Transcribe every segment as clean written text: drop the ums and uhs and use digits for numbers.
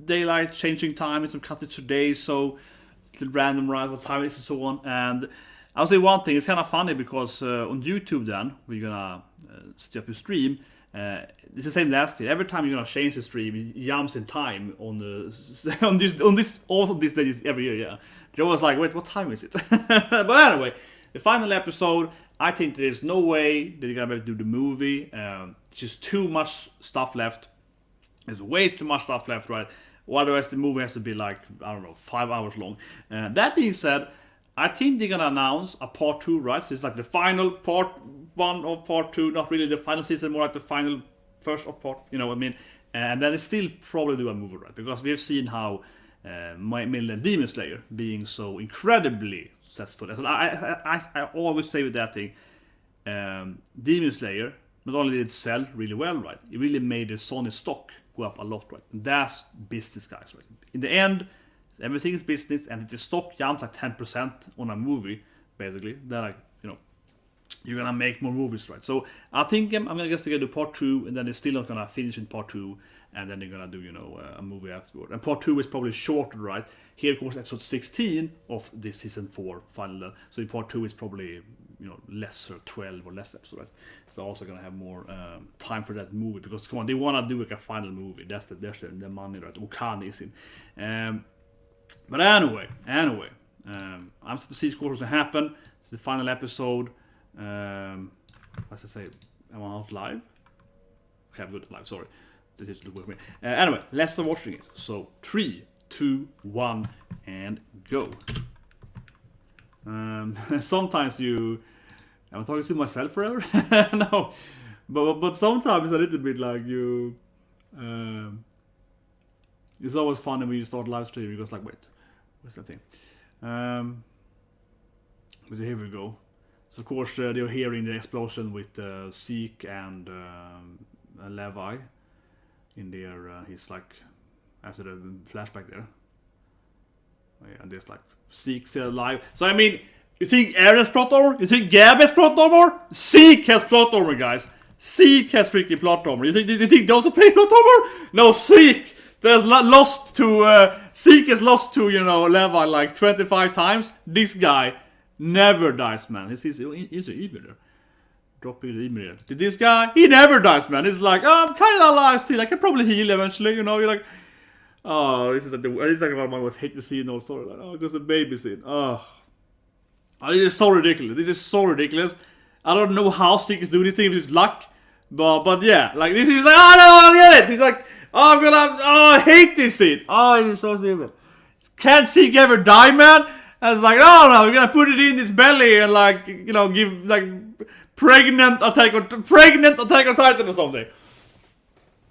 daylight changing time, it's cut it today, so it's random, right, what time it is and so on. And I'll say one thing, it's kind of funny because on YouTube then, we're gonna set up your stream. It's the same last year. Every time you're gonna change the stream, it jumps in time on the on this day every year. Yeah, Joe was like, "Wait, what time is it?" But anyway, the final episode. I think there is no way that they're gonna be able to do the movie. There's just too much stuff left. There's way too much stuff left, right? Otherwise, the movie has to be like, I don't know, 5 hours long. That being said, I think they're gonna announce a part 2, right? So it's like the final part 1 of part 2, not really the final season, more like the final first of part, you know what I mean? And then they still probably do a movie, right? Because we've seen how Midland Demon Slayer being so incredibly successful. I always say with that thing, Demon Slayer, not only did it sell really well, right? It really made the Sony stock go up a lot, right? And that's business, guys, right? In the end, everything is business, and if the stock jumps like 10% on a movie, basically, then like, you know, you're gonna make more movies, right? So I think I'm gonna guess they're gonna do part 2, and then they're still not gonna finish in part 2, and then they're gonna do, you know, a movie afterward. And part 2 is probably shorter, right? Here, of course, episode 16 of this season 4 final. So in part 2 is probably, you know, lesser 12 or less episodes, right? So also gonna have more time for that movie, because come on, they wanna do like a final movie. That's the money, right? Okani is in. But anyway, I'm still to see what's going to happen. It's the final episode. What's I say? Am I out live? Okay, I'm good live. Sorry, this is look with me. Anyway, let's start watching it. So 3, 2, 1, and go. Sometimes you. Am I talking to myself forever? No, but sometimes a little bit like you. It's always funny when you start live streaming because like, wait, what's that thing? But here we go. So of course they're hearing the explosion with Zeke and Levi in there. He's like after the flashback there. Oh, yeah, and there's like Zeke's still alive. So I mean, you think Eren has plot armor? You think Gab has plot armor? Zeke has plot armor, guys. Zeke has freaking plot armor. You think those are playing plot armor? No, Zeke. There's lost to Zeke is lost to, you know, Levi like 25 times. This guy never dies, man. He's an email there. Dropping the email. This guy, he never dies, man. He's like, oh, I'm kind of alive still. I can probably heal eventually, you know. You're like, oh, this is like what I always hate to see in those stories. Like, oh, because the baby scene. Oh, this is so ridiculous. This is so ridiculous. I don't know how Zeke is doing this thing. If it's luck, but yeah, like this is like, oh no, I get it. He's like. Oh, I hate this scene. Oh, it is so stupid. Can't Zeke ever die, man? And it's like, oh no, we're gonna put it in his belly and like, you know, give like pregnant attack on Titan or something.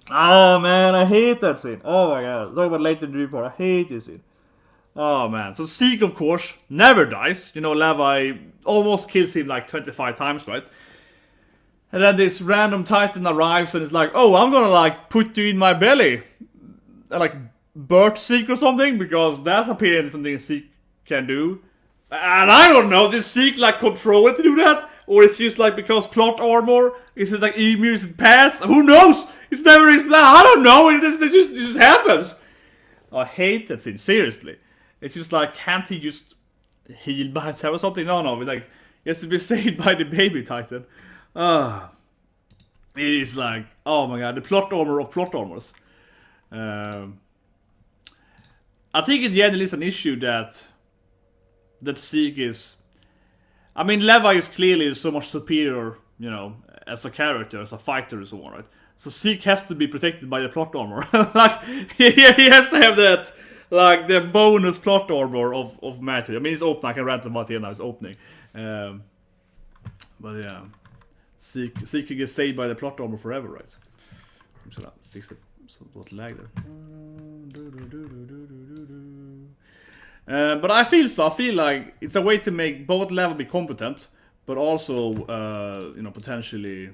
Oh man, I hate that scene. Oh my god. Talk about later in the report. I hate this scene. Oh man. So Zeke, of course, never dies. You know, Levi almost kills him like 25 times, right? And then this random Titan arrives and it's like, oh, I'm gonna like put you in my belly. And like birth Zeke or something, because that's apparently something Zeke can do. And I don't know, did Zeke like control it to do that? Or it's just like because plot armor? Is it like Emir's past? Who knows? It's never his plan. I don't know, it just happens. I hate that scene, seriously. It's just like, can't he just heal by himself or something? No, like, he has to be saved by the baby Titan. It is like, oh my god, the plot armor of plot armors. I think it generally is an issue that Zeke is. I mean, Levi is clearly so much superior, you know, as a character, as a fighter and so on, right? So Zeke has to be protected by the plot armor. Like, he has to have that, like, the bonus plot armor of Matthew. I mean, it's opening, I can rant about it now, it's opening. But yeah. Zeke can get saved by the plot armor forever, right? I'm just gonna fix it. So what lag there. But I feel like it's a way to make both Level be competent, but also, you know, potentially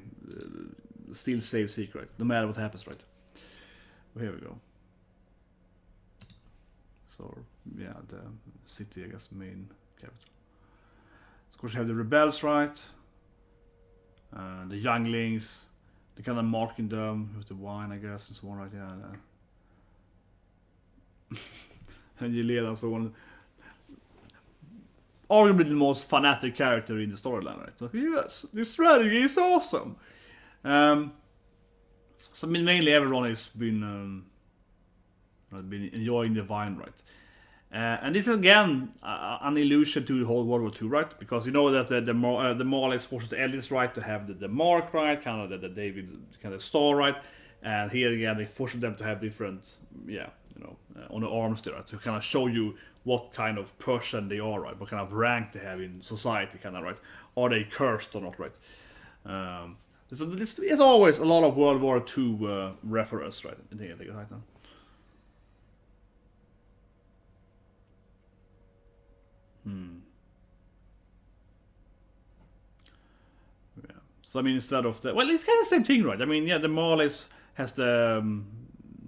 still save Zeke, right? No matter what happens, right? Well, here we go. So yeah, the city, I guess, main capital. Of course, you have the rebels, right? The younglings, they kind of marking them with the wine, I guess, and so on, right? Yeah. and Yelena, so on. Arguably the most fanatic character in the storyline, right? So, yes, this strategy is awesome. So I mean, mainly everyone has been enjoying the Vine, right? And this is again an allusion to the whole World War II, right? Because you know that the Marlies forces the Eldians, right, to have the mark, right, kind of the David kind of star, right, and here again they force them to have different, on the arms there, right, to kind of show you what kind of person they are, right, what kind of rank they have in society, kind of, right, are they cursed or not, right? So this is always a lot of World War II reference, right? I think right now. Yeah. So I mean, instead of the it's kind of the same thing, right? I mean, yeah, the Marlies has the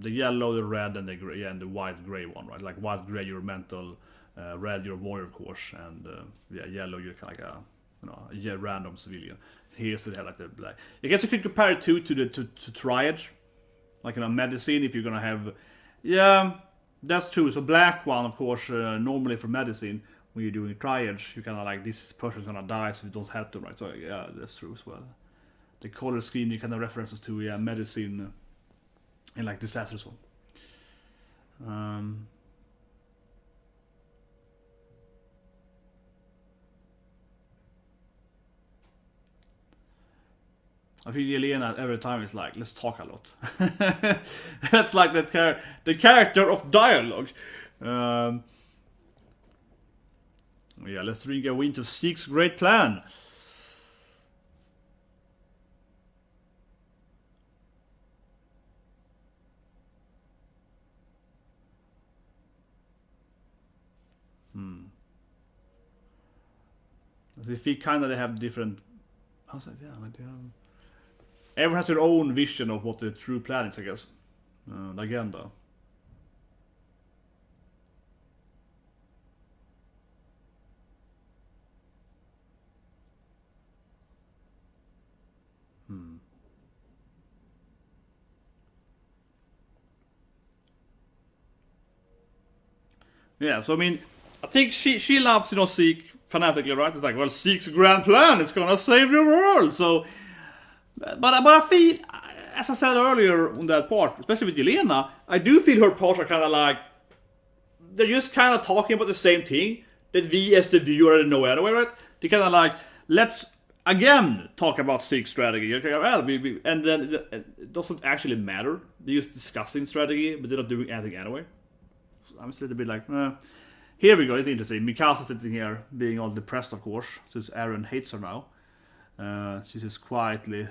yellow, the red, and the gray, and the white gray one, right? Like white gray, you're mental, red, you're warrior, of course, and yellow, you're kind of like a random civilian. Here's they have like the black. I guess you could compare it to triage, like medicine. If you're gonna have, that's true. So black one, of course, normally for medicine, when you're doing triage, you kind of like this person's gonna die, so you don't help them, right? So yeah, that's true as well. The color scheme, you kind of references to medicine and like disasters. I feel Yelena every time is like, let's talk a lot. That's like the character of dialogue. Yeah, let's drink a Winter Zeke's great plan. They feel kind of they have different. How's that? Yeah, everyone has their own vision of what the true plan is, I guess. The agenda. Yeah, so I mean, I think she loves Zeke fanatically, right? It's like, well, Zeke's grand plan is gonna save the world. So, but I feel, as I said earlier on that part, especially with Yelena, I do feel her parts are kind of like they're just kind of talking about the same thing that we as the viewer already know anyway, right? They kind of like, let's again talk about Zeke's strategy. Okay, well, and then it doesn't actually matter. They're just discussing strategy, but they're not doing anything anyway. I'm still a bit like, here we go, it's interesting. Mikasa sitting here, being all depressed, of course, since Eren hates her now. She's just quietly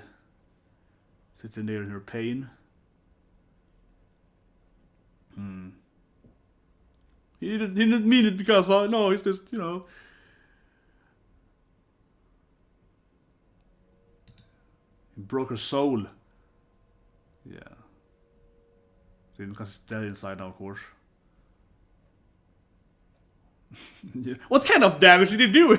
sitting there in her pain. He didn't mean it because, no, it's just, He broke her soul. Yeah. Because it's dead inside now, of course. What kind of damage did he do?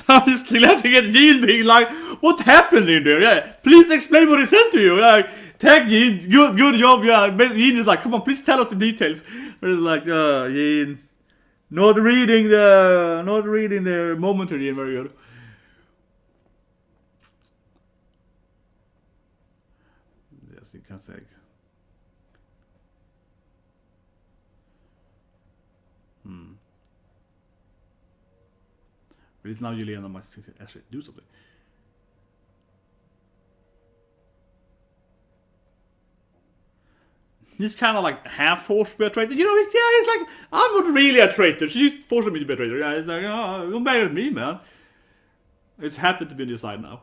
I'm just laughing at Jean being like, what happened in there? Yeah, please explain what he said to you. Like, thank Jean, good job. Yeah, but Jean is like, come on, please tell us the details. But it's like, Jean, not reading the momentary and very good. Yes, you can say. But it's now Yelena must actually do something. He's kind of like half forced to be a traitor. He's like, I'm not really a traitor. She's forcing me to be a traitor. Yeah, he's like, you're mad at me, man. It's happened to be on this side now.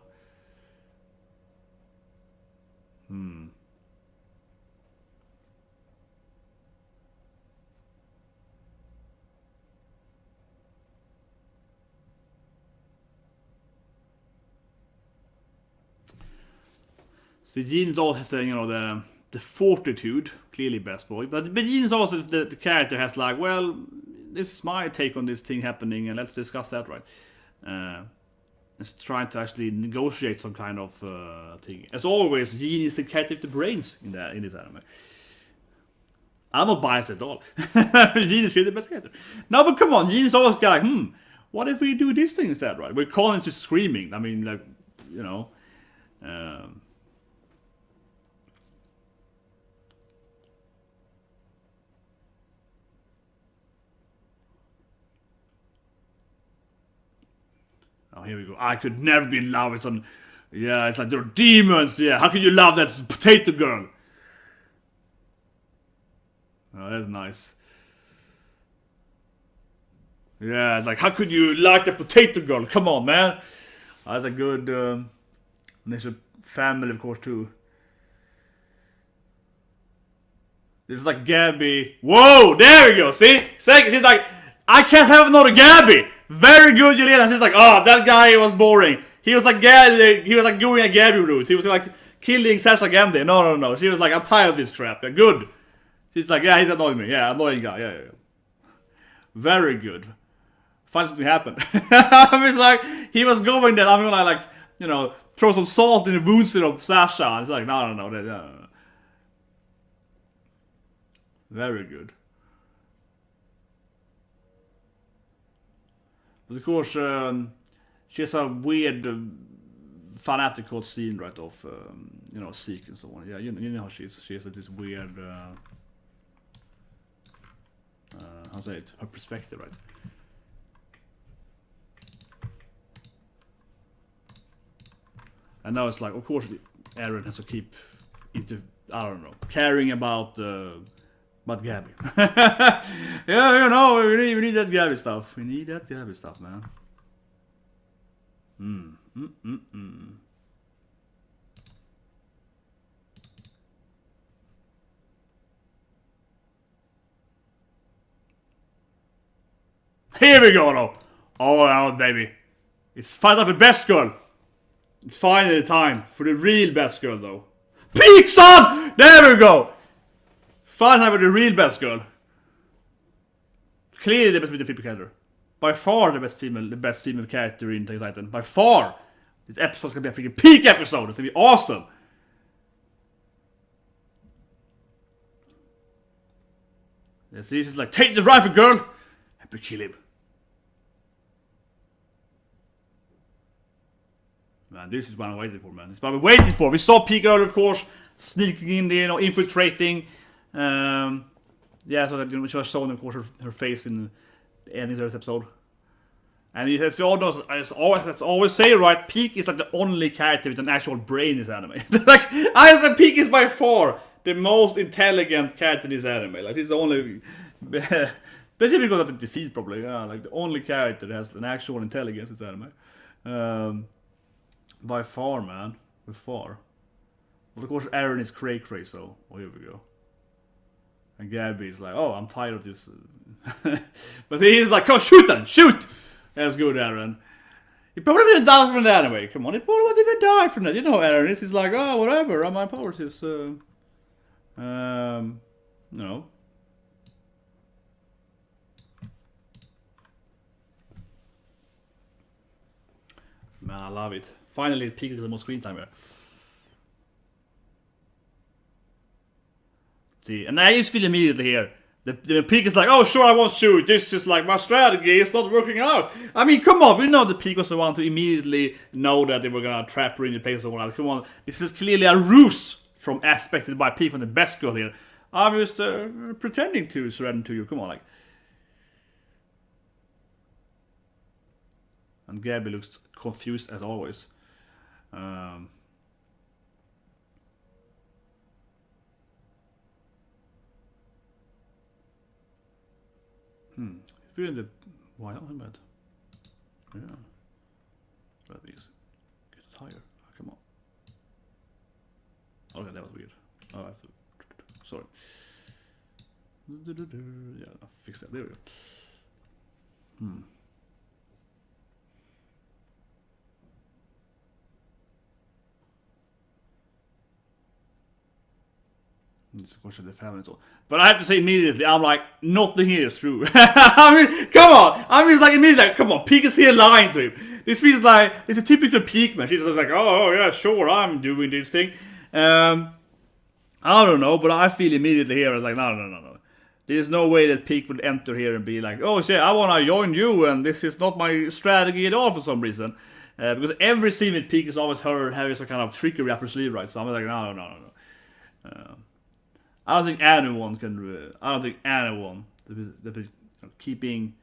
So Jean also has the fortitude, clearly best boy, but Jean is also the character has like, well, this is my take on this thing happening, and let's discuss that, right? It's trying to actually negotiate some kind of thing. As always, Jean is the character with the brains in this anime. I'm not biased at all. Gene is the best character. No, but come on, Gene is always like, what if we do this thing instead, right? We're calling to screaming. I mean, like, you know. Oh, here we go. I could never be in love with some. Yeah, it's like they're demons. Yeah, how can you love that potato girl? Oh, that's nice. Yeah, like how could you like the potato girl? Come on, man. That's a good. There's a family, of course, too. This is like Gabby. Whoa, there we go. See, she's like, I can't have another Gabby. Very good, Jelena. She's like, oh, that guy was boring. He was like he was like going a Gabby route. He was like killing Sasha Gandhi. No. She was like, I'm tired of this crap. Yeah, good. She's like, yeah, he's annoying me. Yeah, annoying guy. Yeah. Very good. Find something happened. I was like, he was going there. I'm gonna like, you know, throw some salt in the wounds of Sasha. And it's like, no. Very good. But of course, she has a weird fanatical scene right off, you know, Zeke and so on. Yeah, you know how she is. She has this weird, how say it? Her perspective, right? And now it's like, of course, Eren has to keep into, I don't know, caring about Gabby. Yeah, you know, we need that Gabby stuff. We need that Gabby stuff, man. Here we go, though. Oh, baby. It's fight up the best girl. It's finally time for the real best girl, though. PIECKE, son! There we go! Finally time for the real best girl. Clearly the best female character. By far the best female character in Attack on Titan. By far! This episode's gonna be a freaking peak episode. It's gonna be awesome. Yes, this is like, take the rifle, girl! Help me kill him. Man, this is what I'm waiting for, man. This is what I'm waiting for. We saw PIECKE earlier, of course, sneaking in there, you know, infiltrating. Yeah, so that, you know, she was showing, of course, her face in the ending of this episode. And as we all know, as always say, right, PIECKE is like the only character with an actual brain in this anime. Like, I said, PIECKE is by far the most intelligent character in this anime. Like, he's the only, especially because of the defeat, probably. Yeah, like the only character that has an actual intelligence in this anime. By far, man. By far. But of course, Eren is cray, so here we go. And Gabby's like, oh, I'm tired of this. But he's like, come shoot then, shoot! That's good, Eren. He probably didn't die from that anyway. Come on, he probably wouldn't even die from that. You know how Eren is. He's like, oh, whatever. My powers is, no. Man, I love it. Finally, PIECKE is the most screen time here. See, and I just feel immediately here. The PIECKE is like, oh, sure, I won't shoot. This is like my strategy. It's not working out. I mean, come on. We know the PIECKE was the one to immediately know that they were gonna trap her in the place or whatever. Come on. This is clearly a ruse from aspected by PIECKE from the best girl here. I'm just pretending to surrender to you. Come on, like. And Gabby looks confused as always. Feeling the why not bad? Yeah. That is get higher. Oh, come on. Okay, that was weird. Oh, I have to. Sorry. Yeah, I'll fix that. There we go. It's a question of the family and so. But I have to say immediately, I'm like, nothing here is true. I mean, come on. I mean, it's like immediately, like, come on, PIECKE is here lying to him. This feels like, it's a typical PIECKE man. She's just like, oh yeah, sure, I'm doing this thing. I don't know, but I feel immediately here, I was like, no. There's no way that PIECKE would enter here and be like, oh shit, I wanna join you and this is not my strategy at all for some reason. Because every scene with PIECKE is always her having some kind of trickery up her sleeve, right? So I'm like, no. I don't think anyone can. I don't think anyone that is keeping,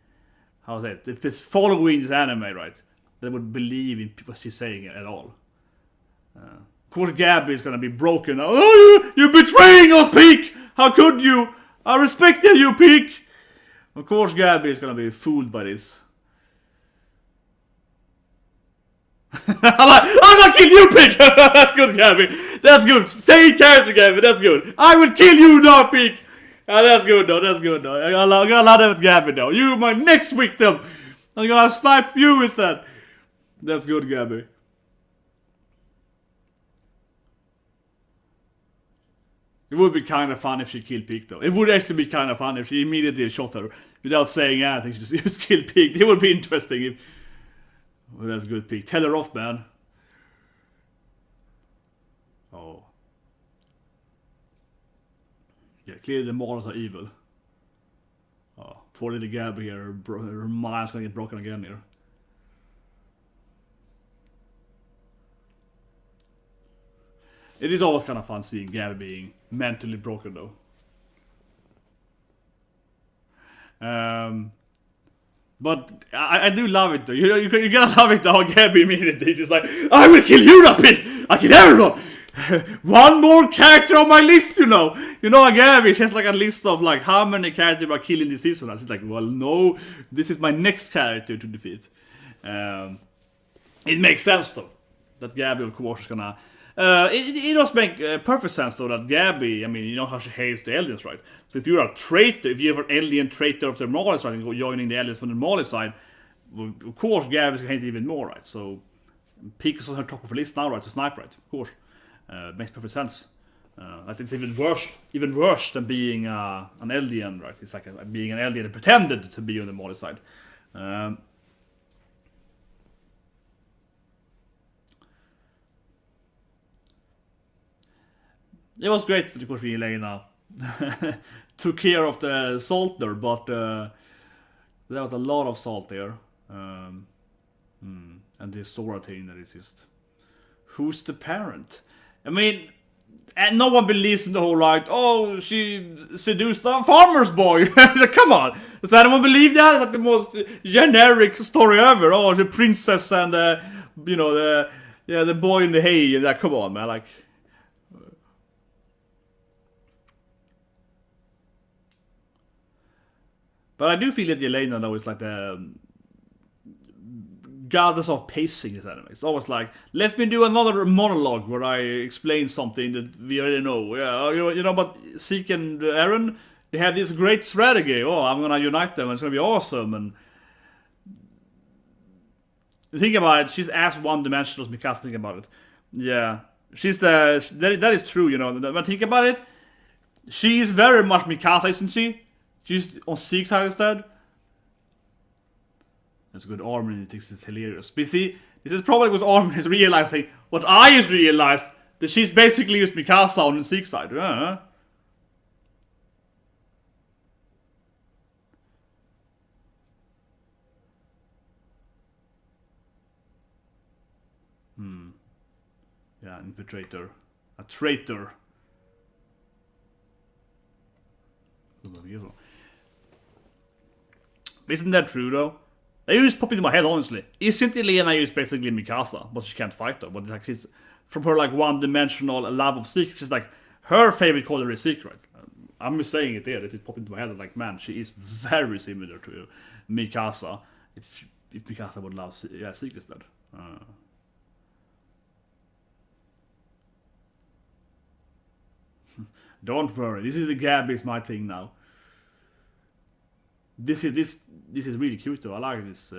how to say it, that is following this anime, right, that would believe in what she's saying at all. Of course, Gabby is gonna be broken. Oh, you're betraying us, PIECKE! How could you? I respected you, PIECKE! Of course, Gabby is gonna be fooled by this. I'm gonna kill you, PIECKE! That's good, Gabby. That's good. Stay in character, Gabby. That's good. I will kill you now, PIECKE! That's good, though. That's good, though. I'm gonna love that with Gabby, though. You're my next victim. I'm gonna snipe you instead. That's good, Gabby. It would be kind of fun if she killed PIECKE, though. It would actually be kind of fun if she immediately shot her without saying anything. She just killed PIECKE. It would be interesting if... Oh, that's good, PIECKE. Tell her off, man. Oh. Yeah, clearly the models are evil. Oh, poor little Gabby here. Her mind's gonna get broken again here. It is always kind of fun seeing Gabby being mentally broken, though. But I do love it, though. You gotta love it, though. Gabby immediately just like, I will kill you, PIECKE! I kill everyone! One more character on my list, you know. You know, Gabby, she has like a list of like how many characters are killing this season. And she's like, well, no, this is my next character to defeat. It makes sense, though, that Gabby, of course, is gonna. It does make perfect sense, though, that Gabby, I mean, you know how she hates the aliens, right? So if you're a traitor, if you're an alien traitor of the Mali side and go joining the aliens from the Mali side, well, of course Gabby's gonna hate it even more, right? So PIECKE is on her top of the list now, right? To snipe, right? Of course. Makes perfect sense. I think it's even worse than being an alien, right? It's like being an alien that pretended to be on the Mali side. It was great that, of course, Elena took care of the salt there, but there was a lot of salt there. And the Sora thing that is just... Who's the parent? I mean, and no one believes in the whole right, oh, she seduced a farmer's boy. Come on! Does anyone believe that? It's like the most generic story ever. Oh, the princess and you know, the boy in the hay. And that, come on, man, like... But I do feel that Elena, though, is like the goddess of pacing this anime. It's always like, let me do another monologue where I explain something that we already know. Yeah, you know, but Zeke and Eren, they have this great strategy. Oh, I'm gonna unite them and it's gonna be awesome. And think about it, she's as one-dimensional as Mikasa. Think about it. Yeah, she's that is true, you know. But think about it, she's very much Mikasa, isn't she? She's on Zeke's side instead. That's a good. Armin thinks it's hilarious. But see, this is probably what Armin is realizing. What I just realized, that she's basically just Mikasa on Zeke's side. Yeah. Yeah, infiltrator. A traitor. Isn't that true, though? They just pop into my head, honestly. Isn't Elena just basically Mikasa, but she can't fight, though? But it's like she's from her like one-dimensional love of Zeke. She's like her favorite color is Zeke, right? I'm just saying it there. That it popped into my head. Like, man, she is very similar to Mikasa. If Mikasa would love Zeke instead. Don't worry. This is the Gabby's my thing now. This is really cute, though. I like this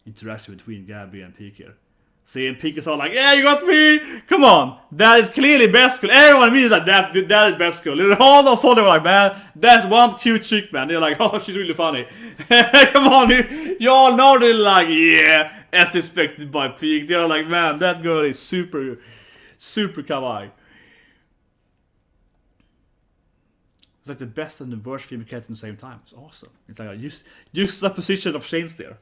interaction between Gabby and PIECKE here. See, and PIECKE is all like, yeah, you got me! Come on! That is clearly best girl. Everyone means like that is best girl. And all those soldiers were like, man, that's one cute chick, man. They're like, oh, she's really funny. Come on, you all know they're like, yeah, as expected by PIECKE. They're like, man, that girl is super, super kawaii. It's like the best and the worst female character at the same time. It's awesome. It's like a use that position of chains there.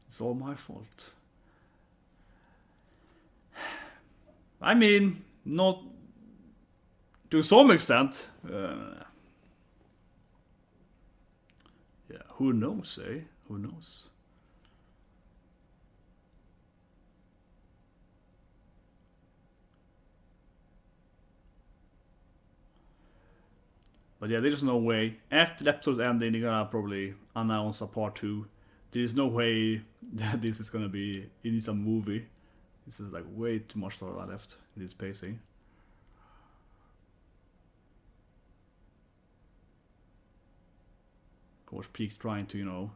It's all my fault. I mean, not to some extent. Yeah, who knows, eh? Who knows? But yeah, there's no way. After the episode's ending, they're gonna probably announce a part 2. There's no way that this is gonna be in some movie. This is like way too much story left in this pacing. Of course, PIECKE trying to, you know,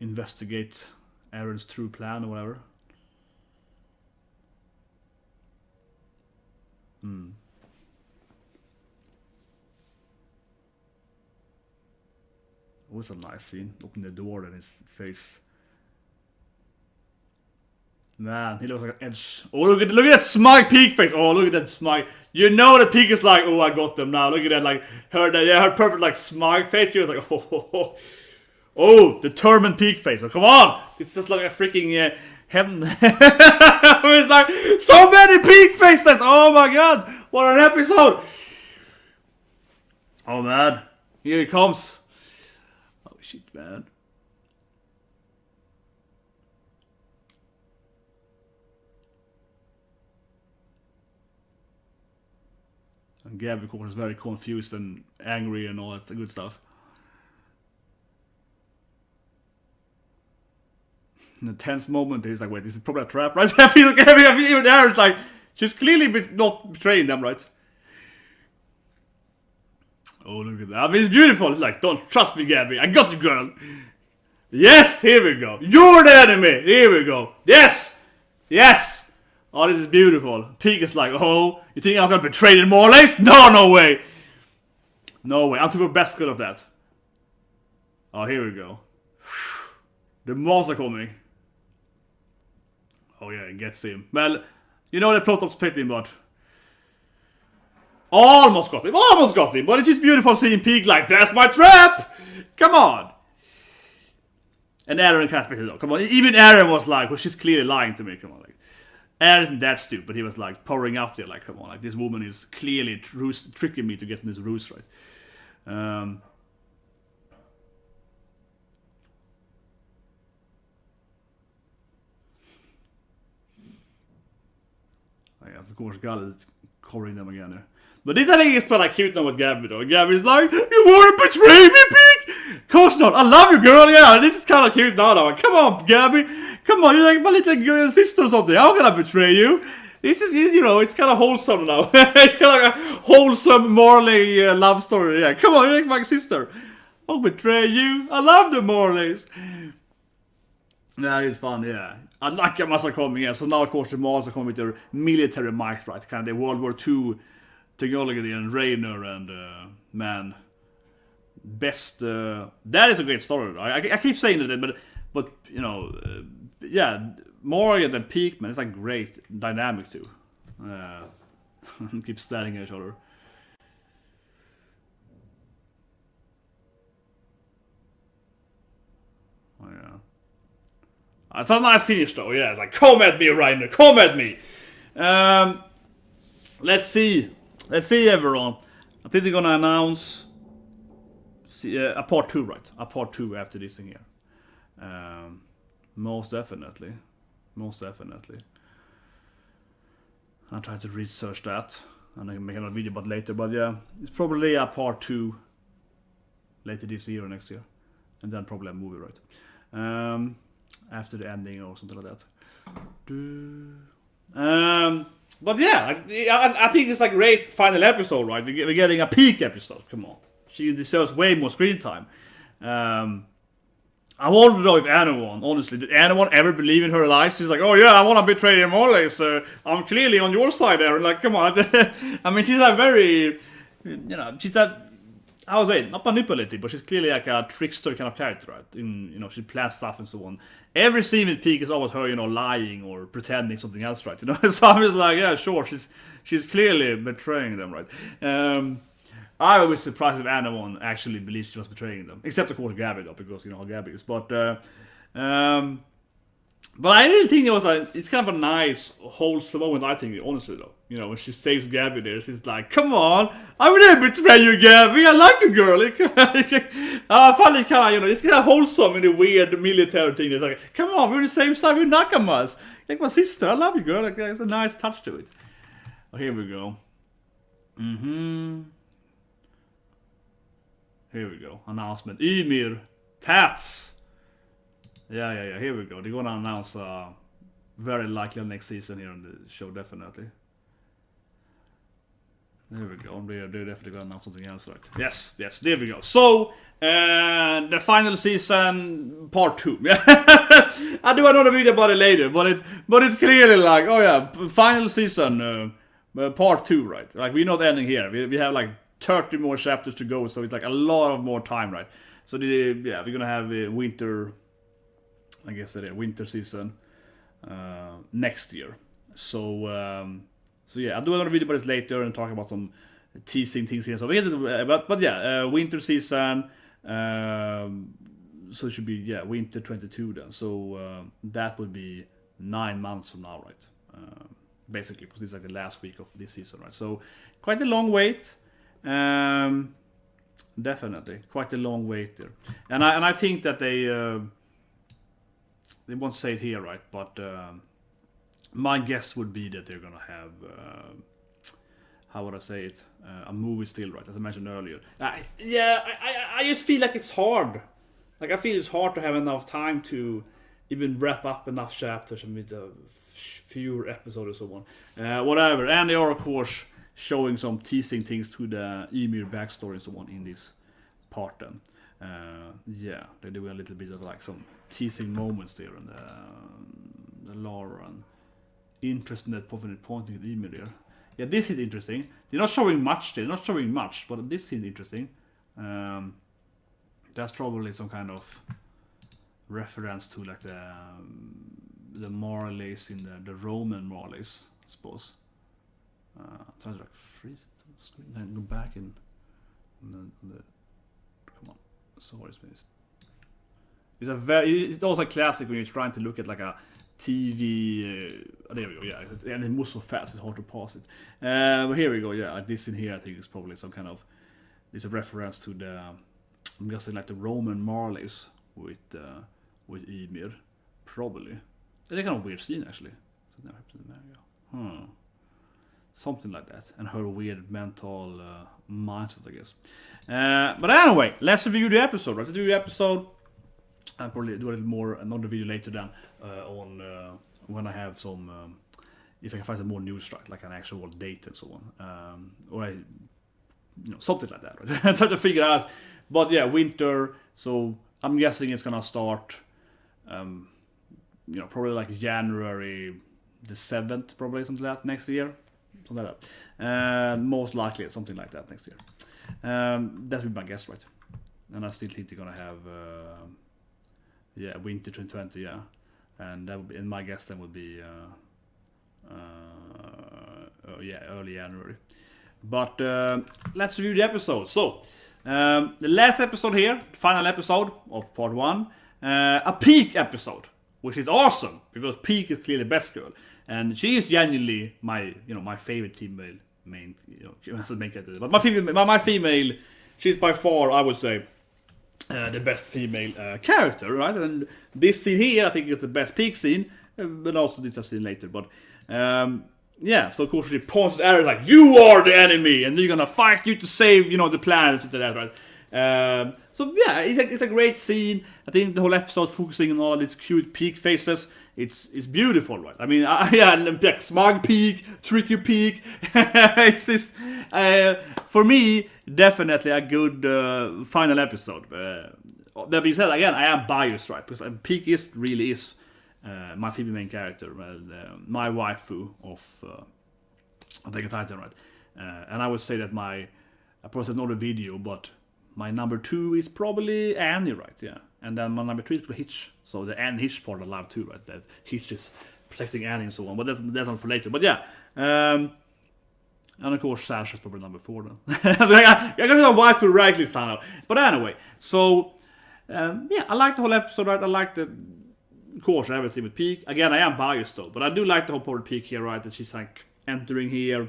investigate Eren's true plan or whatever. It was a nice scene. Open the door and his face. Man, he looks like an edge. Oh, look at that smug PIECKE face. Oh, look at that smug. You know that PIECKE is like, oh, I got them now. Look at that, like her perfect like smug face. She was like, oh, determined PIECKE face. Oh, come on, it's just like a freaking heaven. It's like so many PIECKE faces. Oh my god, what an episode! Oh man, here he comes. Oh shit, man. And Gabby, of course, is very confused and angry and all that good stuff. In a tense moment, he's like, wait, this is probably a trap, right? I feel like even there, it's like, she's clearly not betraying them, right? Oh, look at that. I mean, it's beautiful. It's like, don't trust me, Gabby. I got you, girl. Yes, here we go. You're the enemy. Here we go. Yes. Yes. Oh, this is beautiful. PIECKE is like, oh, you think I was gonna betray them more or less? No way. No way. I'm to the best good of that. Oh, here we go. The monster coming. Oh yeah, it gets him. Well, you know the plot of splitting, but almost got him. Almost got him. But it's just beautiful seeing PIECKE like, that's my trap. Come on. And Eren can't split it up. Come on. Even Eren was like, well, she's clearly lying to me. Come on, like. Eren isn't that stupid. He was like powering up there, like, come on, like this woman is clearly tricking me to get in this ruse, right? Yeah, of course, God is covering them again there. But this, I think, is like cute now with Gabby though. Gabby's like, you want to betray me, PIECKE? Of course not. I love you, girl. Yeah, this is kind of cute now though. Come on, Gabby. Come on, you're like my little girl sister or something. How can I betray you? This is, you know, it's kind of wholesome now. It's kind of like a wholesome, morally love story. Yeah, come on, you're like my sister. I'll betray you. I love the Morleys. Yeah, it's fun, yeah. And Naka must have come, yeah. So now, of course, the Mars are coming with their military might, right? Kind of the World War II technology and Rainer and, man. Best, that is a great story. I keep saying it, but you know, yeah, Morgan than PIECKE, man, it's like great dynamic too. Keep staring at each other. Oh yeah, it's a nice finish though. Yeah, it's like, come at me, Reiner, come at me. Let's see, everyone. I think they're gonna announce a part 2, right? A part 2 after this thing here. Most definitely. I'll try to research that and I can make another video about it later. But yeah, it's probably a part 2 later this year or next year, and then probably a movie, right? After the ending or something like that. But yeah, I think it's like a great final episode, right? We're getting a PIECKE episode. Come on, she deserves way more screen time. I want to know if anyone, honestly, did anyone ever believe in her lies? She's like, oh yeah, I want to betray him always. I'm clearly on your side there. Like, come on. I mean, she's a very, you know, I would say not manipulative, but she's clearly like a trickster kind of character, right? You know, she plans stuff and so on. Every scene with PIECKE is always her, you know, lying or pretending something else, right? You know, so I'm just like, yeah, sure, she's clearly betraying them, right? I was surprised if anyone actually believed she was betraying them, except of course Gabby, though, because you know how Gabby is. But I really think it was like, it's kind of a nice, wholesome moment, I think, honestly, though. You know, when she saves Gabby there, she's like, come on, I would never betray you, Gabby, I like you, girl. I find it kind of, you know, it's kind of wholesome in a weird military thing. It's like, come on, we're on the same side, we're Nakamas. Like my sister, I love you, girl. Like, there's a nice touch to it. Oh, here we go. Here we go. Announcement. Ymir. Pats. Yeah. Here we go. They're gonna announce very likely next season here on the show, definitely. There we go. They're definitely gonna announce something else, right? Yes. There we go. So, the final season, part 2. I do another video about it later, but it's clearly like, oh yeah, final season, part 2, right? Like we're not ending here. We have like 30 more chapters to go, so it's like a lot of more time, right? So we're gonna have winter. I guess it is winter season next year. So yeah, I'll do another video about this later and talk about some teasing things here. So we get but yeah, winter season. So it should be winter 22 then. So that would be 9 months from now, right? Basically, because it's like the last week of this season, right? So quite a long wait. Definitely quite a long wait there, and I think that they won't say it here, right? But my guess would be that they're gonna have how would I say it? A movie still, right? As I mentioned earlier. I just feel like it's hard. Like I feel it's hard to have enough time to even wrap up enough chapters and with fewer episodes or so on. Whatever, and they are of course showing some teasing things to the Ymir backstory and so on in this part then. They do a little bit of like some teasing moments there and the lore and interesting that pointing at Ymir there. Yeah, this is interesting. They're not showing much, but this is interesting. That's probably some kind of reference to like the Marleys in the Roman Marleys, I suppose. Trying to like freeze the screen and go back in the come on, sorry, space. It's also classic when you're trying to look at like a TV. There we go. Yeah, and it moves so fast it's hard to pause it. But here we go. Yeah, like this in here I think is probably some kind of. It's a reference to the. I'm guessing like the Roman Marleys with Ymir, probably. It's a kind of weird scene actually. So now something like that, and her weird mental mindset, I guess. But anyway, let's review the episode. Let's do the episode. I'll probably do a little more another video later then on when I have some, if I can find some more news, right, like an actual date and so on, or something like that. Right? Try to figure out. But yeah, winter. So I'm guessing it's gonna start, probably like January the 7th, probably something like that next year. Something like that. Most likely something like that next year. That would be my guess, right? And I still think they're gonna have winter 2020, and that would be, and my guess then would be early January. But let's review the episode. So the last episode here, final episode of part 1, a PIECKE episode, which is awesome because PIECKE is clearly the best girl. And she is genuinely my favorite female main character. But my female, she's by far, I would say, the best female character, right? And this scene here, I think, is the best PIECKE scene, but also this I've seen later. But so of course she points at Eren like, "You are the enemy, and they're gonna fight you to save, the planet," and that, right? So yeah, it's a great scene. I think the whole episode focusing on all these cute PIECKE faces. It's beautiful, right? I mean, like smug PIECKE, tricky PIECKE. It's just for me definitely a good final episode. That being said, again, I am biased, right? Because PIECKE really is my female main character, my waifu of Attack on Titan, right? And I would say that I posted another video, but my number 2 is probably Annie, right? Yeah. And then my number 3 is probably Hitch. So the Annie Hitch part I love too, right? That Hitch is protecting Annie and so on. But that's not related. But yeah. And of course Sasha is probably number 4 then. I got a waifu rank list now. But anyway, so yeah, I like the whole episode, right? I like the, of course, everything with PIECKE. Again, I am biased though, but I do like the whole part of PIECKE here, right? That she's like entering here,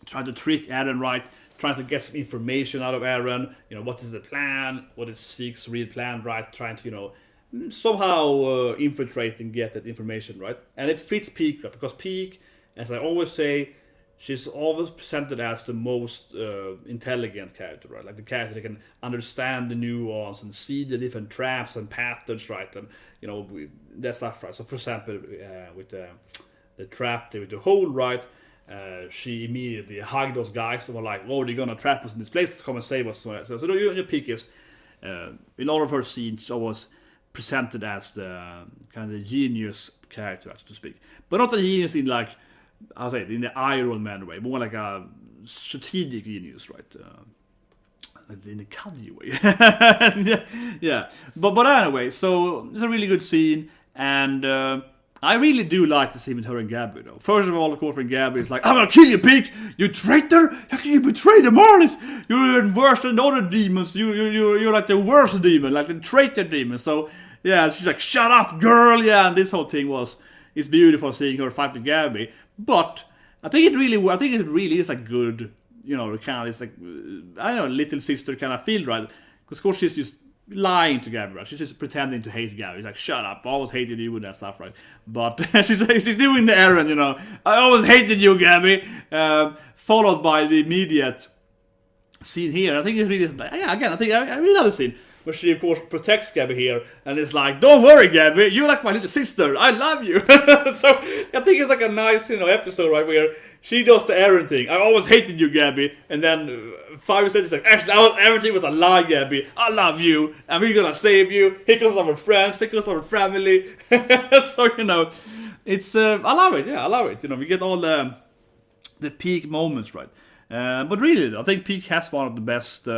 trying to trick Eren, right? Trying to get some information out of Eren. You know, what is the plan? What is Zeke's real plan, right? Trying to, you know, somehow infiltrate and get that information, right? And it fits PIECKE, right? Because PIECKE, as I always say, she's always presented as the most intelligent character, right? Like the character that can understand the nuance and see the different traps and patterns, right? And, you know, that stuff, right? So, for example, with the trap with the hole, right? She immediately hugged those guys that were like, "Oh, they're gonna trap us in this place to come and save us." So your PIECKE is, in all of her scenes, she's always presented as the kind of the genius character, so to speak. But not a genius in like, I'll say it, in the Iron Man way, more like a strategic genius, right? In the Kaji way. Yeah. But anyway, so it's a really good scene, and I really do like the scene with her and Gabby, though. First of all, of course, when Gabby is like, "I'm gonna kill you, PIECKE! You traitor! How can you betray the Marlies? You're worse than the other demons. You're like the worst demon, like the traitor demon." So yeah, she's like, "Shut up, girl!" Yeah, and this whole thing it's beautiful seeing her fight with Gabby. But I think it really is a good, you know, kind of, it's like, I don't know, little sister kind of feel, right? Because of course she's just lying to Gabby, right? She's just pretending to hate Gabby. She's like, "Shut up, I always hated you," and that stuff, right? But she's doing the Eren, you know, "I always hated you, Gabby," followed by the immediate scene here. I think it really is, yeah, again, I really love the scene where she, of course, protects Gabby here, and it's like, "Don't worry, Gabby, you're like my little sister, I love you." So I think it's like a nice, you know, episode, right, where she does the Eren thing. "I always hated you, Gabby," and then 5 seconds like, "Actually, everything was a lie, Gabby. I love you, and we're gonna save you. Here comes our friends, here comes our family." So, you know, it's I love it. Yeah, I love it. You know, we get all the PIECKE moments, right? But really, I think PIECKE has one of the best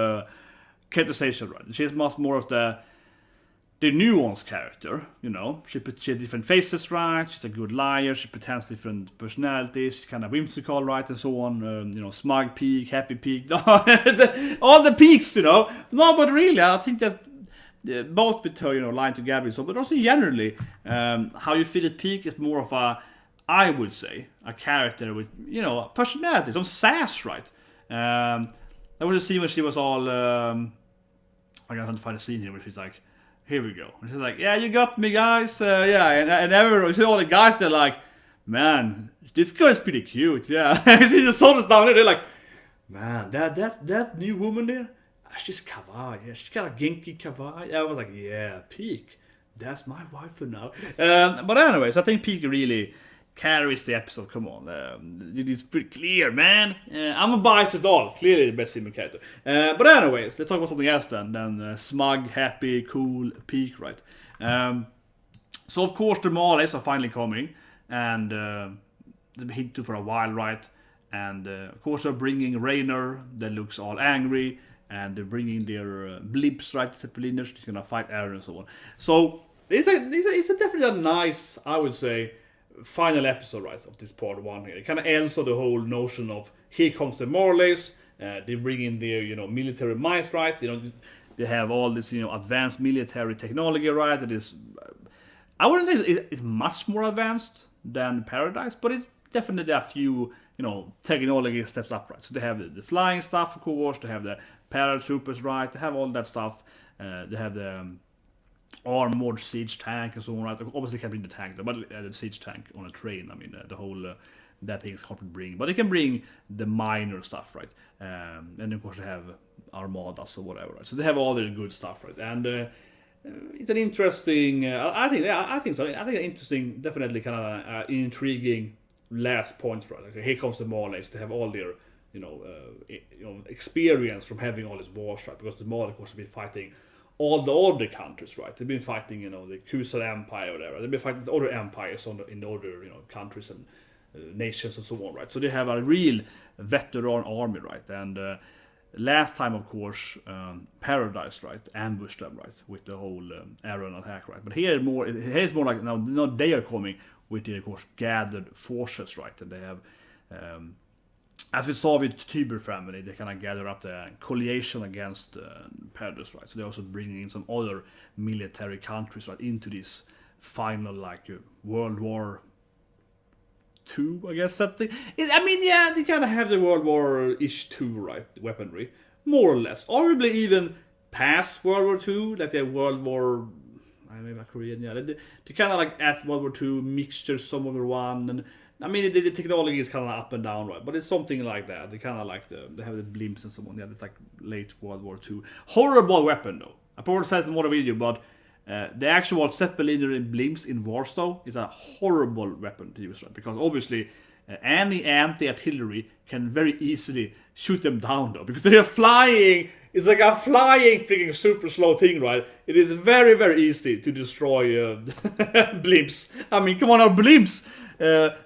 characterization, right? She has much more of the nuanced character, you know. She has different faces, right? She's a good liar. She pretends different personalities. She's kind of whimsical, right, and so on. You know, smug PIECKE, happy PIECKE, all the PIECKEs, you know. No, but really, I think that both with her, you know, lying to Gabby, so, but also generally, how you feel that PIECKE is more of a, I would say, a character with, you know, personality, some sass, right? There was a scene where she was all. I gotta find a scene here where she's like, "Here we go." And she's like, "Yeah, you got me, guys." Yeah, and everyone, you see all the guys, they're like, "Man, this girl is pretty cute." Yeah, you see the soldiers down there, they're like, "Man, that new woman there, she's kawaii. Yeah, she's got a genki kawaii." I was like, "Yeah, PIECKE, that's my wife for now." But anyways, I think PIECKE really carries the episode. Come on, it is pretty clear, man. I'm a biased at all. Clearly the best female character. But anyways, let's talk about something else then smug, happy, cool PIECKE, right? So of course the Marlies are finally coming, and they've been hinted to for a while, right? And of course they're bringing Rainer, that looks all angry, and they're bringing their blips, right? Zeppeliners, she's gonna fight Eren and so on. So it's definitely a nice, I would say, final episode, right, of this part 1 here. It kind of ends on the whole notion of, here comes the Marlies, they bring in their, you know, military might, right? You know, they have all this, you know, advanced military technology, right? That is, I wouldn't say it's much more advanced than Paradise, but it's definitely a few, you know, technology steps up, right? So they have the flying stuff, of course, they have the paratroopers, right? They have all that stuff, they have the armored siege tank and so on, right? Obviously can't bring the tank, but the siege tank on a train, I mean, the whole, that thing is hard to bring. But they can bring the minor stuff, right? And of course they have armadas or whatever, right? So they have all the good stuff, right? And it's an interesting, I think so. I think an interesting, definitely kind of intriguing last point, right? Okay, here comes the Marlies to have all their, you know, experience from having all these wars, right? Because the Marlies, of course, have been fighting all the other countries, right? They've been fighting, you know, the Kushan Empire or whatever. They've been fighting the other empires in the other, you know, countries and nations and so on, right? So they have a real veteran army, right? And last time, of course, Paradise, right, ambushed them, right, with the whole Eren attack, right. But here it's more like now they are coming with the, of course, gathered forces, right, and they have, as we saw with Tiber family, they kind of gather up the coalition against Paradise, right. So they're also bringing in some other military countries, right, into this final like World War II, I guess, something. I mean, yeah, they kind of have the World War-ish 2, right, weaponry, more or less. Arguably even past World War II, like the World War, I mean, like Korean, yeah, they kind of like at World War II mixture, some of the one, and I mean, the technology is kind of up and down, right, but it's something like that. They kind of like they have the blimps and so on. Yeah, it's like late World War II. Horrible weapon though. I probably said it in one video, but the actual Zeppeliner and blimps in Warsaw is a horrible weapon to use, right? Because obviously any anti-artillery can very easily shoot them down, though, because they're flying. It's like a flying freaking super slow thing, right? It is very, very easy to destroy blimps. I mean, come on, our blimps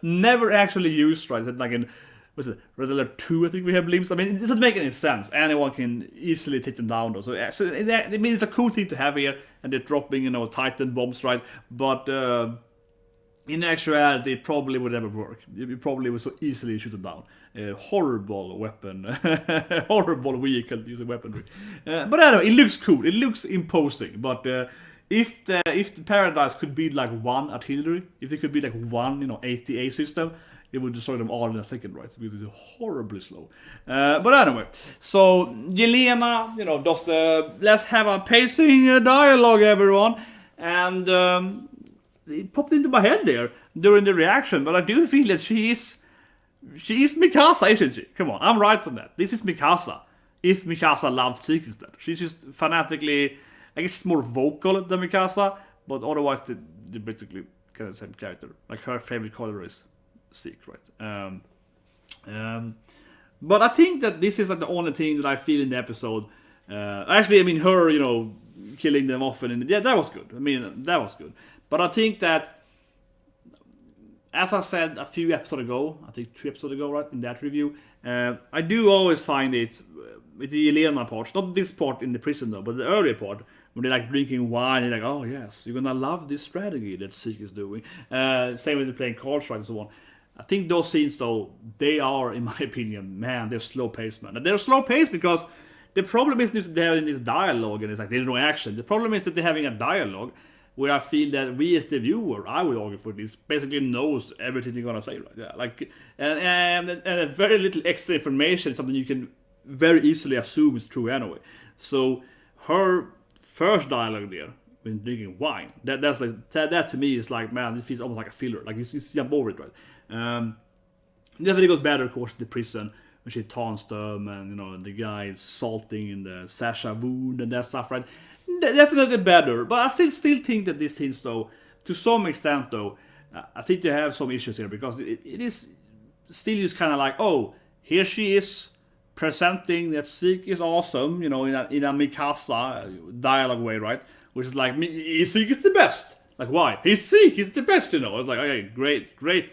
never actually used, right? Like in what's it, Red Alert 2, I think we have blimps. I mean, it doesn't make any sense. Anyone can easily take them down, though. So I mean, it's a cool thing to have here, and they're dropping, you know, Titan bombs, right? But in actuality, it probably would never work. You probably would so easily shoot them down. Horrible weapon, horrible vehicle using weaponry. But anyway, it looks cool. It looks imposing. But if the Paradise could be like one artillery, if they could be like one, you know, ATA system, it would destroy them all in a second, right? Because it's horribly slow. But anyway, so Yelena, you know, does let's have a pacing dialogue, everyone. And it popped into my head there during the reaction, but I do feel that she is Mikasa, isn't she? Come on, I'm right on that. This is Mikasa. If Mikasa loves Zeke instead. She's just fanatically, I guess, more vocal than Mikasa, but otherwise they're basically kind of the same character. Like her favorite color is Zeke, right? But I think that this is like the only thing that I feel in the episode. Actually, I mean, her, you know, killing them off, and yeah, that was good. I mean, that was good. But I think that, as I said a few episodes ago, I think 2 episodes ago, right, in that review, I do always find it, with the Yelena part, not this part in the prison though, but the earlier part, when they're like drinking wine, and they're like, oh yes, you're gonna love this strategy that Zeke is doing. Same with playing cards, right, and so on. I think those scenes though, they are, in my opinion, man, they're slow paced, man. And they're slow paced because the problem is that they're having this dialogue, and it's like there's no action. The problem is that they're having a dialogue where I feel that we as the viewer, I would argue for this, basically knows everything you're gonna say, right? Yeah, like and a very little extra information is something you can very easily assume is true anyway. So her first dialogue there when drinking wine, that's like that to me is like, man, this feels almost like a filler. Like you jump over it, right? Definitely got better, of course, in the prison when she taunts them, and you know the guy is salting in the Sasha wound and that stuff, right? Definitely better, but I still think that these things, though, to some extent, though, I think they have some issues here, because it is still just kind of like, oh, here she is presenting that Zeke is awesome, you know, in a Mikasa dialogue way, right? Which is like, Zeke is the best. Like, why? He's Zeke, he's the best, you know. It's like, okay, great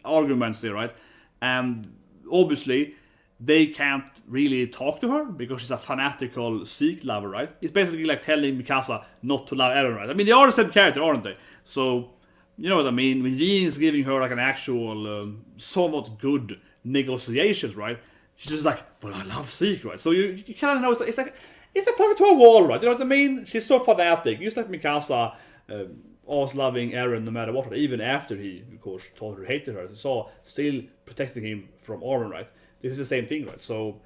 arguments there, right? And obviously, they can't really talk to her because she's a fanatical Zeke lover, right? It's basically like telling Mikasa not to love Eren, right? I mean, they are the same character, aren't they? So, you know what I mean? When Yin is giving her like an actual, somewhat good negotiations, right? She's just like, but I love Zeke, right? So you kind of know, it's like talking to a wall, right? You know what I mean? She's so fanatic. Just like Mikasa, always loving Eren no matter what, even after he, of course, told her hated her. So still protecting him from Armin, right? This is the same thing, right? So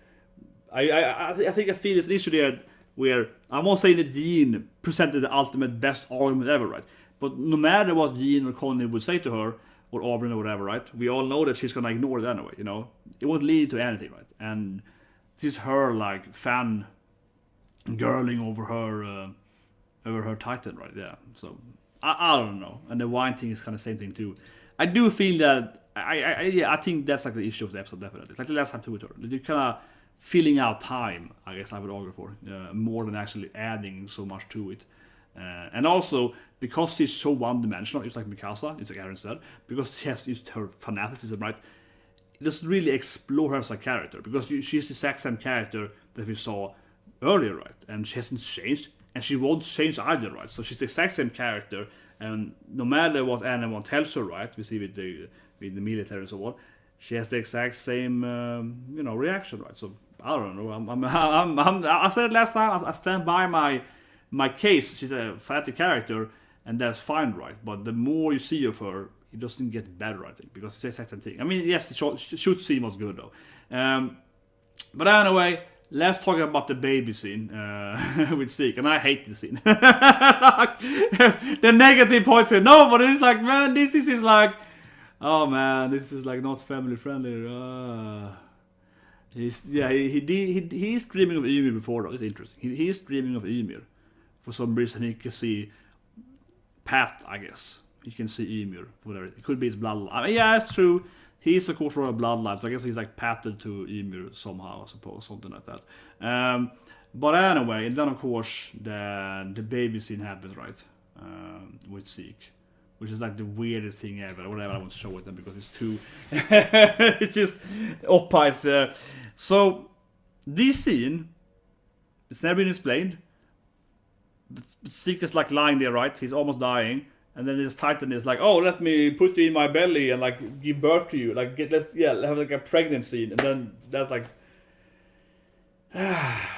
I think I feel it's an issue there where I'm not saying that Yin presented the ultimate best argument ever, right? But no matter what Yin or Connie would say to her, or Aubrey or whatever, right? We all know that she's gonna ignore it anyway, you know? It won't lead to anything, right? And this is her, like, fan girling over her Titan, right? Yeah, so I don't know. And the wine thing is kind of the same thing too. I do feel that I think that's like the issue of the episode, definitely. It's like the last time with her. You're kind of filling out time, I guess I would argue for, more than actually adding so much to it. And also, because she's so one-dimensional, it's like Mikasa, it's like Eren said, because she has used her fanaticism, right? it doesn't really explore her as a character, because she's the exact same character that we saw earlier, right? And she hasn't changed, and she won't change either, right? So she's the exact same character, and no matter what anyone tells her, right? We see with the military and so on, she has the exact same reaction, right? So I don't know. I said it last time. I stand by my case. She's a fatty character, and that's fine, right? But the more you see of her, it doesn't get better, I think, because it's the exact same thing. I mean, yes, the shoot scene was good though. But anyway, let's talk about the baby scene with Zeke, and I hate the scene. The negative points here. No, but it's like, man, this is just like, oh man, this is like not family friendly. He's dreaming of Ymir before though. It's interesting. He's dreaming of Ymir. For some reason, he can see Pat, I guess. You can see Ymir, whatever. It could be his bloodline. I mean, yeah, it's true. He's of course royal bloodline, so I guess he's like patted to Ymir somehow, I suppose, something like that. But anyway, and then of course the baby scene happens, right? With Zeke, which is like the weirdest thing ever. Whatever, I won't show it then because it's too. It's just oppies. So this scene, it's never been explained. But Zeke is like lying there, right? He's almost dying. And then this Titan is like, oh, let me put you in my belly and like give birth to you, like have like a pregnancy, and then that's like, I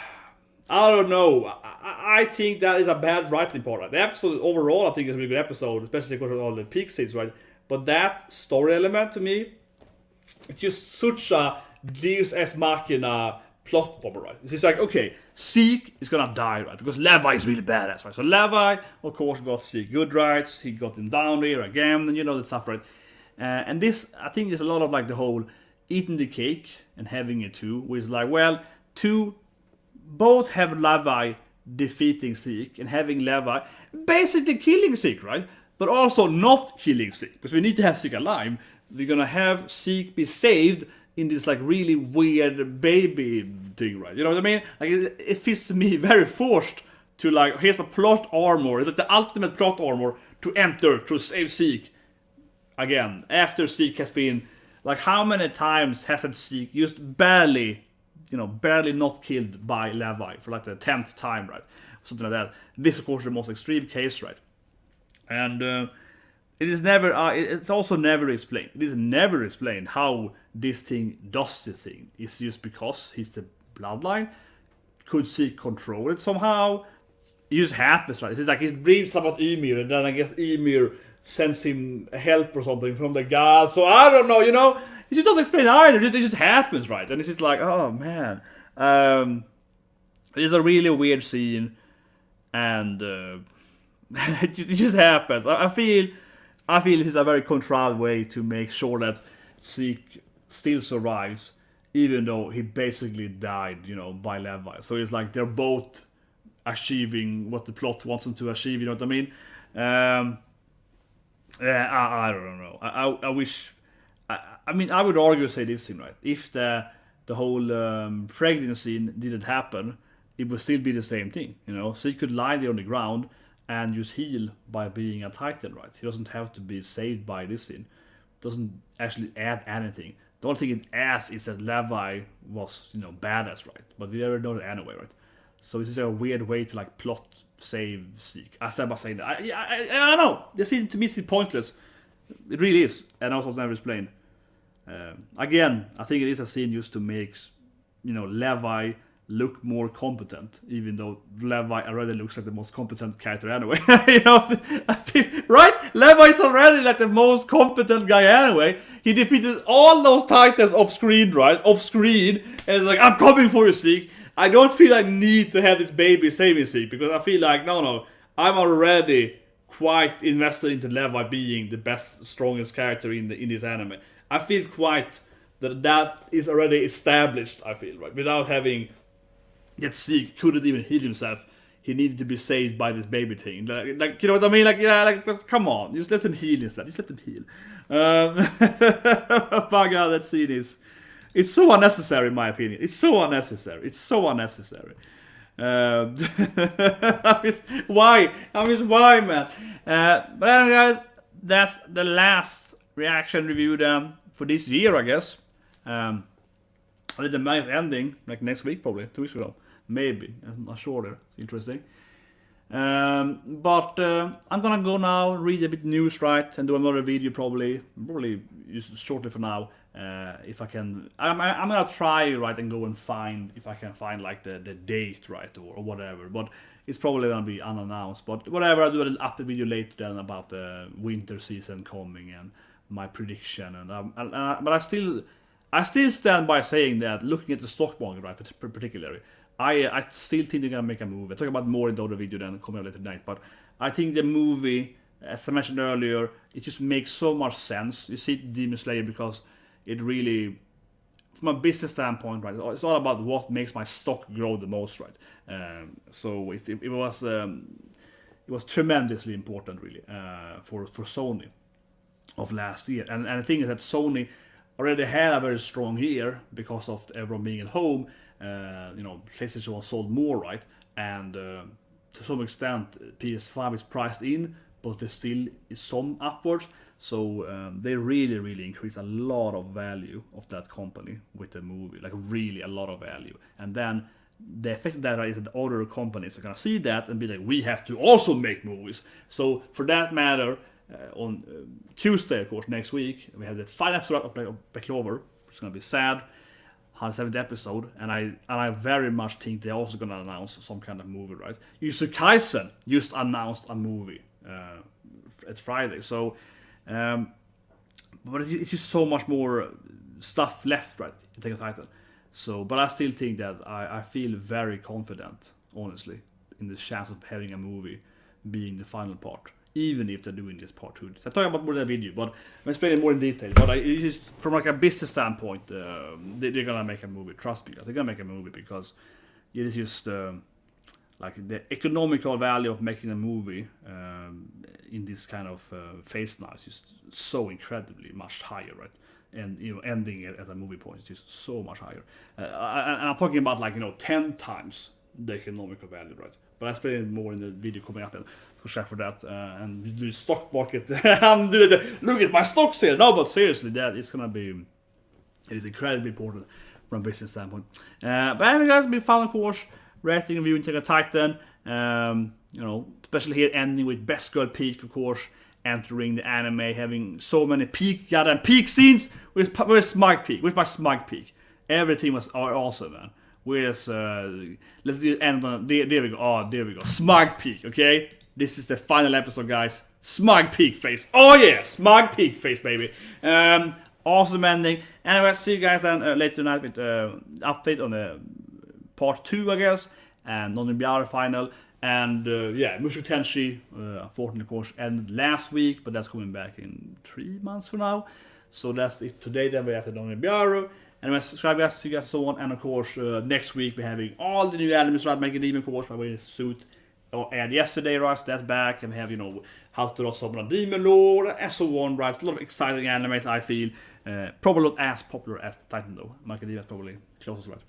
don't know. I think that is a bad writing part. The episode overall, I think is a really good episode, especially because of all the peak scenes, right? But that story element to me, it's just such a Deus Ex Machina plot armor, right? It's just like, okay, Zeke is gonna die, right? Because Levi is really badass, right? So Levi, of course, got Zeke good rights. He got him down there again, and you know the stuff, right? And this, I think, is a lot of like the whole eating the cake and having it too, which is like, well, both have Levi defeating Zeke and having Levi basically killing Zeke, right? But also not killing Zeke, because we need to have Zeke alive. We're gonna have Zeke be saved in this like really weird baby thing, right? You know what I mean? Like it feels to me very forced to like, here's the plot armor. It's like the ultimate plot armor to enter to save Zeke again after Zeke has been like, how many times hasn't Zeke just barely not killed by Levi for like the 10th time, right? Something like that. This of course is the most extreme case, right? And it is never. It's also never explained. It is never explained how this thing does this thing. It's just because he's the bloodline. Could Zeke control it somehow? It just happens, right? It's like he dreams about Ymir, and then I guess Ymir sends him help or something from the gods. So I don't know. It's just not explained either. It just happens, right? And it's just like, oh man, it's a really weird scene, and it just happens. I feel this is a very contrived way to make sure that Zeke still survives, even though he basically died, by Levi. So it's like they're both achieving what the plot wants them to achieve, you know what I mean? I don't know. I wish... I mean, I would argue, say this thing, right? If the whole pregnancy didn't happen, it would still be the same thing, So he could lie there on the ground and just heal by being a Titan, right? He doesn't have to be saved by this scene. Doesn't actually add anything. The only thing it adds is that Levi was, badass, right? But we never know that anyway, right? So this is a weird way to like plot save Zeke. I stand by saying that. I don't know. The scene to me is pointless. It really is, and also never explained. Again, I think it is a scene used to make, Levi look more competent, even though Levi already looks like the most competent character anyway. Right? Levi is already like the most competent guy anyway. He defeated all those Titans off screen, right? Off screen, and it's like, I'm coming for you, Zeke. I don't feel I need to have this baby saving Zeke, because I feel like, no, I'm already quite invested into Levi being the best, strongest character in this anime. I feel quite that is already established, I feel, right? Without having that Zeke couldn't even heal himself. He needed to be saved by this baby thing. Like, you know what I mean? Like, yeah, like, come on. Just let him heal instead. Just let him heal. But God, that scene is... It's so unnecessary, in my opinion. It's so unnecessary. Why? Why, man? But anyway, guys, that's the last reaction review for this year, I guess. I did the manga ending like next week, probably 2 weeks ago, maybe. I'm not sure. There, it's interesting. But I'm gonna go now, read a bit news, right, and do another video probably just shortly for now. If I can, I'm gonna try, right, and go and find if I can find like the date, right, or whatever. But it's probably gonna be unannounced. But whatever, I'll do a little update video later then about the winter season coming and my prediction. But I still stand by saying that looking at the stock market, right, particularly. I still think they're gonna make a movie. I'll talk about more in the other video than coming out later tonight. But I think the movie, as I mentioned earlier, it just makes so much sense. You see Demon Slayer because it really, from a business standpoint, right, it's all about what makes my stock grow the most, right. So it was tremendously important, really, for Sony of last year. And the thing is that Sony already had a very strong year because of everyone being at home. PlayStation was sold more, right? And to some extent, PS5 is priced in, but there still is some upwards. So they really increase a lot of value of that company with the movie, like really a lot of value. And then the effect of that is that other companies are gonna see that and be like, we have to also make movies. So for that matter, on Tuesday, of course, next week, we have the final episode of Black Clover. It's gonna be sad. 170th episode, and I very much think they're also gonna announce some kind of movie, right? Jujutsu Kaisen just announced a movie at Friday, so but it's just so much more stuff left, right? In Attack on Titan. So, but I still think that I feel very confident, honestly, in the chance of having a movie being the final part. Even if they're doing this part 2. So I talk about more in the video, but I'm explaining more in detail. But it's just from like a business standpoint, they're gonna make a movie. Trust me, guys. They're gonna make a movie because it is just like the economical value of making a movie in this kind of phase now is just so incredibly much higher, right? And ending it at a movie point is just so much higher. And I'm talking about like 10 times the economical value, right? But I'll explain more in the video coming up, and go check for that. And do the stock market. Look at my stocks here. No, but seriously, that is gonna be. It is incredibly important from a business standpoint. But anyway, guys, be fun, of course. Rating and viewing Attack on Titan. Especially here ending with Best Girl PIECKE, of course. Entering the anime, having so many goddamn peak scenes. Where's Smug Peak? Where's my Smug Peak? Everything was awesome, man. Whereas, let's do end on, there we go. Oh, there we go. Smug Peak, okay? This is the final episode, guys. Smug Peak face. Oh yeah, Smug Peak face, baby. Awesome ending. Anyway, see you guys then later tonight with update on the part 2, I guess, and non-Biara final. And Mushoku Tensei, unfortunately, of course, ended last week, but that's coming back in 3 months from now. So that's it today. Then we have the non-Biara. Anyway, subscribe, guys, see you guys, so on. And of course, next week we're having all the new animes, right? Making Demon, of course, by wearing a suit. And yesterday, right? So that's back. And we have, How to Draw Summon Demon Lord, and so on, right? A lot of exciting animes, I feel. Probably not as popular as Titan, though. Making Demon is probably closest, right?